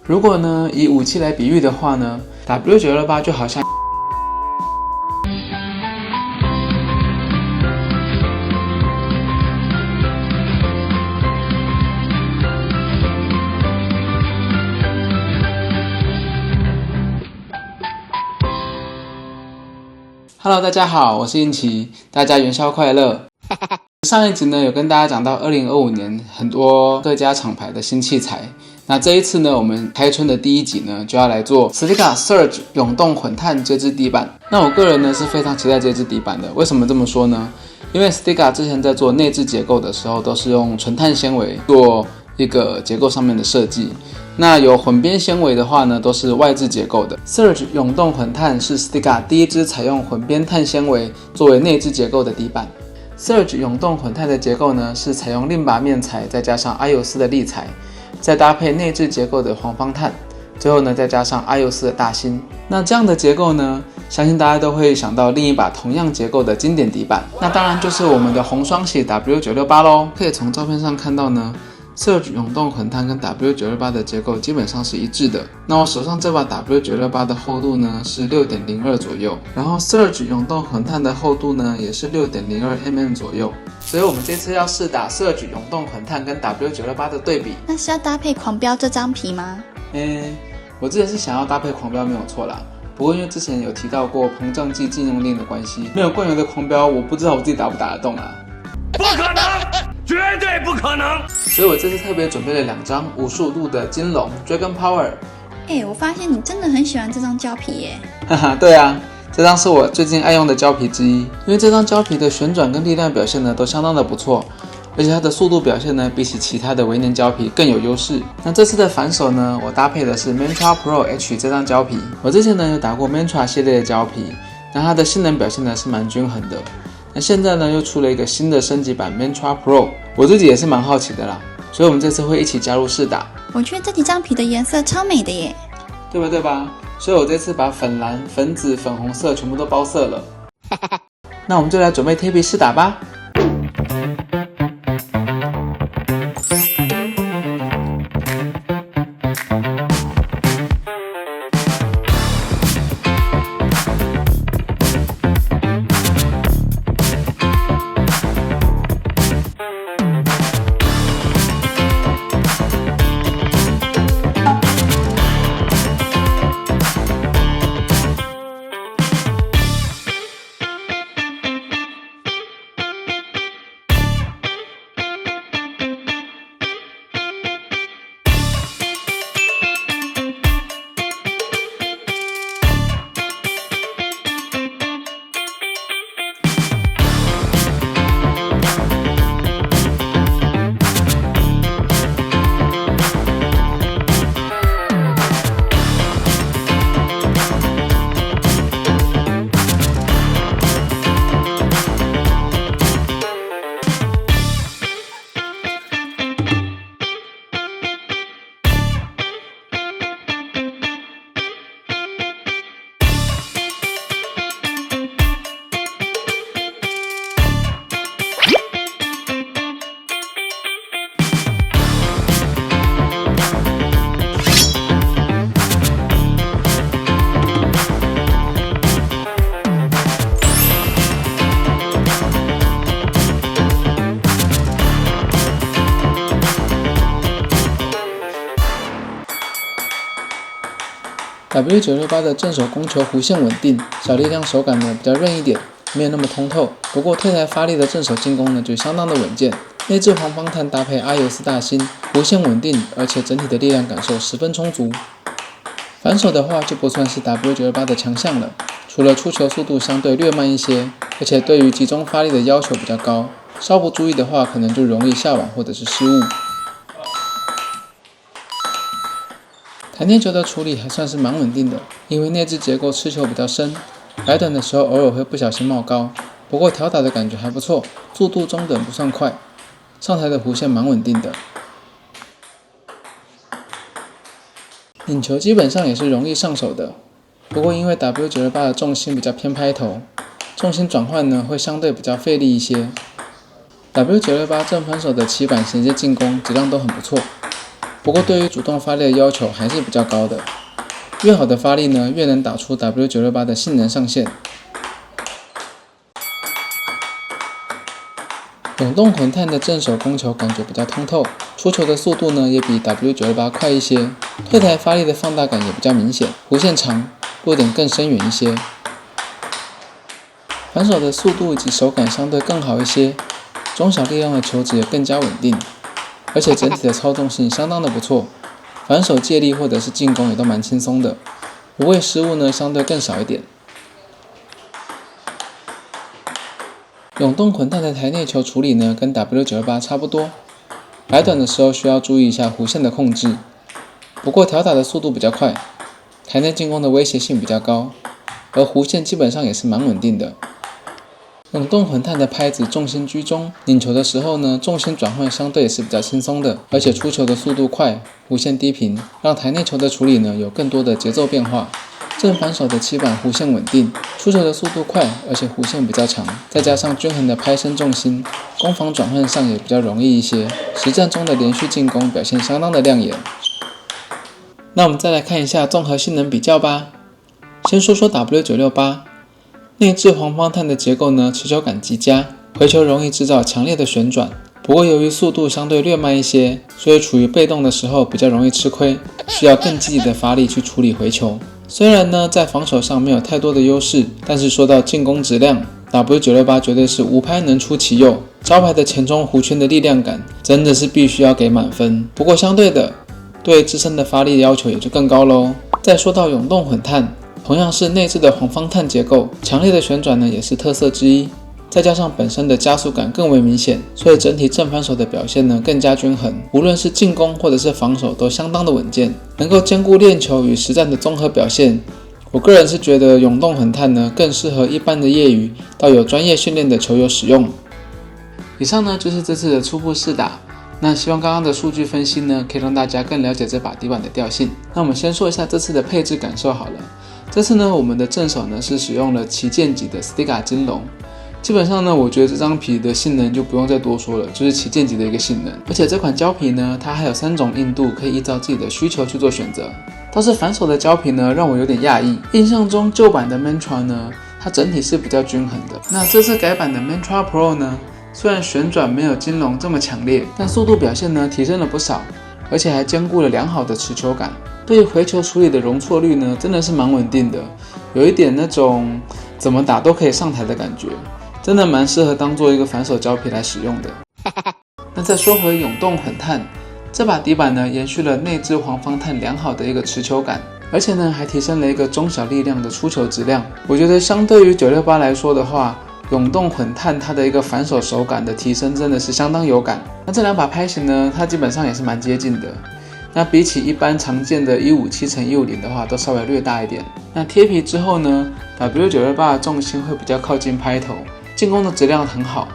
如果呢以武器来比喻的话呢 ，W968 就好像Hello， 大家好，我是英奇，大家元宵快乐。上一集呢有跟大家讲到2025年很多各家厂牌的新器材，那这一次呢我们开春的第一集呢就要来做 Stiga Surge 永动混碳接枝底板。那我个人呢是非常期待这支底板的，为什么这么说呢？因为 Stiga 之前在做内置结构的时候都是用纯碳纤维做一个结构上面的设计，那有混边纤维的话呢都是外置结构的。 Surge 永动混碳是 Stiga 第一支采用混边碳纤维作为内置结构的底板。 Surge 永动混碳的结构呢是采用令拔面材再加上阿尤斯的立材，再搭配内置结构的黄方碳，最后呢再加上阿尤斯的大芯。那这样的结构呢，相信大家都会想到另一把同样结构的经典底板，那当然就是我们的红双喜 W968 咯。可以从照片上看到呢，Surge 永动混碳跟 W968 的结构基本上是一致的。那我手上这把 W968 的厚度呢是 6.02 左右，然后 Surge 永动混碳的厚度呢也是 6.02mm 左右。所以我们这次要试打 Surge 永动混碳跟 W968 的对比。那是要搭配狂飙这张皮吗？我之前是想要搭配狂飙没有错啦，不过因为之前有提到过膨胀剂禁用令的关系，没有灌油的狂飙我不知道我自己打不打得动啊。不可能，绝对不可能！所以我这次特别准备了2张55度的金龙 Dragon Power。我发现你真的很喜欢这张胶皮耶。哈哈，对啊，这张是我最近爱用的胶皮之一，因为这张胶皮的旋转跟力量表现呢都相当的不错，而且它的速度表现呢比起其他的微粘胶皮更有优势。那这次的反手呢，我搭配的是 Mantra Pro H 这张胶皮。我之前呢有打过 Mantra 系列的胶皮，那它的性能表现呢是蛮均衡的。那现在呢又出了一个新的升级版 Mantra Pro， 我自己也是蛮好奇的啦，所以我们这次会一起加入试打。我觉得这几张皮的颜色超美的耶，对吧？所以我这次把粉蓝、粉紫、粉红色全部都包色了。那我们就来准备贴皮试打吧。W968 的正手攻球弧线稳定，小力量手感呢比较韧一点，没有那么通透。不过退台发力的正手进攻呢就相当的稳健。内置黄方碳搭配阿尤斯大芯，弧线稳定，而且整体的力量感受十分充足。反手的话就不算是 W968 的强项了，除了出球速度相对略慢一些，而且对于集中发力的要求比较高，稍不注意的话可能就容易下网或者是失误。弹贴球的处理还算是蛮稳定的，因为内置结构吃球比较深，摆短的时候偶尔会不小心冒高，不过调打的感觉还不错，速度中等不算快，上台的弧线蛮稳定的。引球基本上也是容易上手的，不过因为 W968 的重心比较偏拍头，重心转换呢会相对比较费力一些。W968 正反手的起板衔接进攻质量都很不错，不过对于主动发力的要求还是比较高的，越好的发力呢，越能打出 W968 的性能上限。永动混碳的正手攻球感觉比较通透，出球的速度呢也比 W968 快一些，退台发力的放大感也比较明显，弧线长，落点更深远一些。反手的速度以及手感相对更好一些，中小力量的球质也更加稳定，而且整体的操纵性相当的不错，反手借力或者是进攻也都蛮轻松的，无谓失误呢相对更少一点。永动混碳的台内球处理呢跟 W968 差不多，摆短的时候需要注意一下弧线的控制，不过调打的速度比较快，台内进攻的威胁性比较高，而弧线基本上也是蛮稳定的。永动混碳的拍子重心居中，拧球的时候呢，重心转换相对也是比较轻松的，而且出球的速度快，弧线低平，让台内球的处理呢有更多的节奏变化。正反手的起板弧线稳定，出球的速度快，而且弧线比较长，再加上均衡的拍身重心，攻防转换上也比较容易一些。实战中的连续进攻表现相当的亮眼。那我们再来看一下综合性能比较吧。先说说 W968。内置黄方碳的结构呢，持球感极佳，回球容易制造强烈的旋转。不过由于速度相对略慢一些，所以处于被动的时候比较容易吃亏，需要更积极的发力去处理回球。虽然呢在防守上没有太多的优势，但是说到进攻质量 ，W968 绝对是无拍能出其右，招牌的前中弧圈的力量感真的是必须要给满分。不过相对的，对自身的发力要求也就更高咯。再说到永动混碳。同样是内置的黄方碳结构，强烈的旋转呢也是特色之一，再加上本身的加速感更为明显，所以整体正反手的表现呢更加均衡，无论是进攻或者是防守都相当的稳健，能够兼顾练球与实战的综合表现。我个人是觉得永动混碳呢更适合一般的业余到有专业训练的球友使用。以上呢就是这次的初步试打。那希望刚刚的数据分析呢可以让大家更了解这把底板的调性。那我们先说一下这次的配置感受好了。这次呢，我们的正手呢是使用了旗舰级的 Stiga 金龙，基本上呢，我觉得这张皮的性能就不用再多说了，就是旗舰级的一个性能。而且这款胶皮呢，它还有3种硬度，可以依照自己的需求去做选择。倒是反手的胶皮呢，让我有点讶异，印象中旧版的 Mantra 呢，它整体是比较均衡的。那这次改版的 Mantra Pro 呢，虽然旋转没有金龙这么强烈，但速度表现呢提升了不少，而且还兼顾了良好的持球感。对于回球处理的容错率呢，真的是蛮稳定的，有一点那种怎么打都可以上台的感觉，真的蛮适合当做一个反手胶皮来使用的。那再说回永动混碳，这把底板呢延续了内置黄方碳良好的一个持球感，而且呢还提升了一个中小力量的出球质量。我觉得相对于968来说的话，永动混碳它的一个反手手感的提升真的是相当有感。那这两把拍型呢，它基本上也是蛮接近的。那比起一般常见的157×150的话，都稍微略大一点。那贴皮之后呢 ，W968的重心会比较靠近拍头，进攻的质量很好。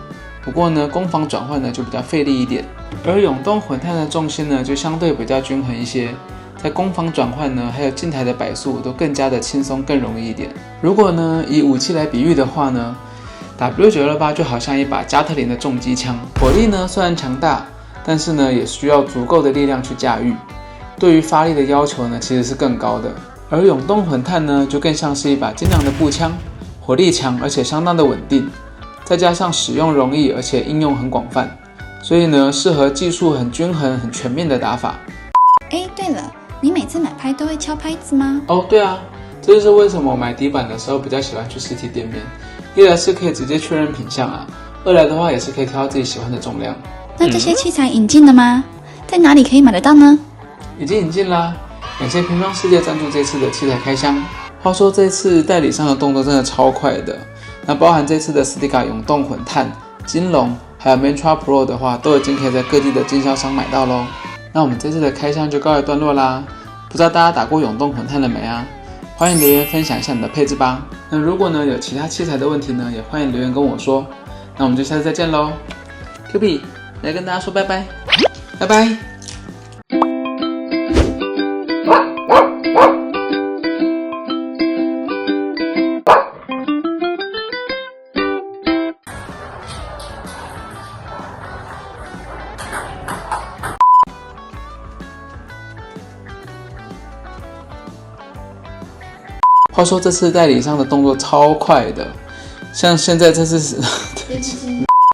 不过呢，攻防转换呢就比较费力一点。而永动混碳的重心呢就相对比较均衡一些，在攻防转换呢，还有进台的摆速都更加的轻松，更容易一点。如果呢以武器来比喻的话呢 ，W968就好像一把加特林的重机枪，火力呢虽然强大，但是呢也需要足够的力量去驾驭，对于发力的要求呢其实是更高的。而永动混碳呢就更像是一把精良的步枪，火力强而且相当的稳定，再加上使用容易而且应用很广泛，所以呢适合技术很均衡很全面的打法。对了，你每次买拍都会敲拍子吗？对啊，这就是为什么我买底板的时候比较喜欢去实体店面，一来是可以直接确认品相啊，二来的话也是可以挑到自己喜欢的重量。那这些器材引进了吗？在哪里可以买得到呢？已经引进啦，感谢平方世界赞助这次的器材开箱。话说这次代理商的动作真的超快的，那包含这次的 Stiga 永动混碳、金龙还有 Mantra Pro 的话，都已经可以在各地的经销商买到咯。那我们这次的开箱就告一段落啦，不知道大家打过永动混碳了没啊？欢迎留言分享一下你的配置吧。那如果呢有其他器材的问题呢，也欢迎留言跟我说。那我们就下次再见咯。Q B 来跟大家说拜拜，拜拜。话说这次代理商的动作超快的，像现在这次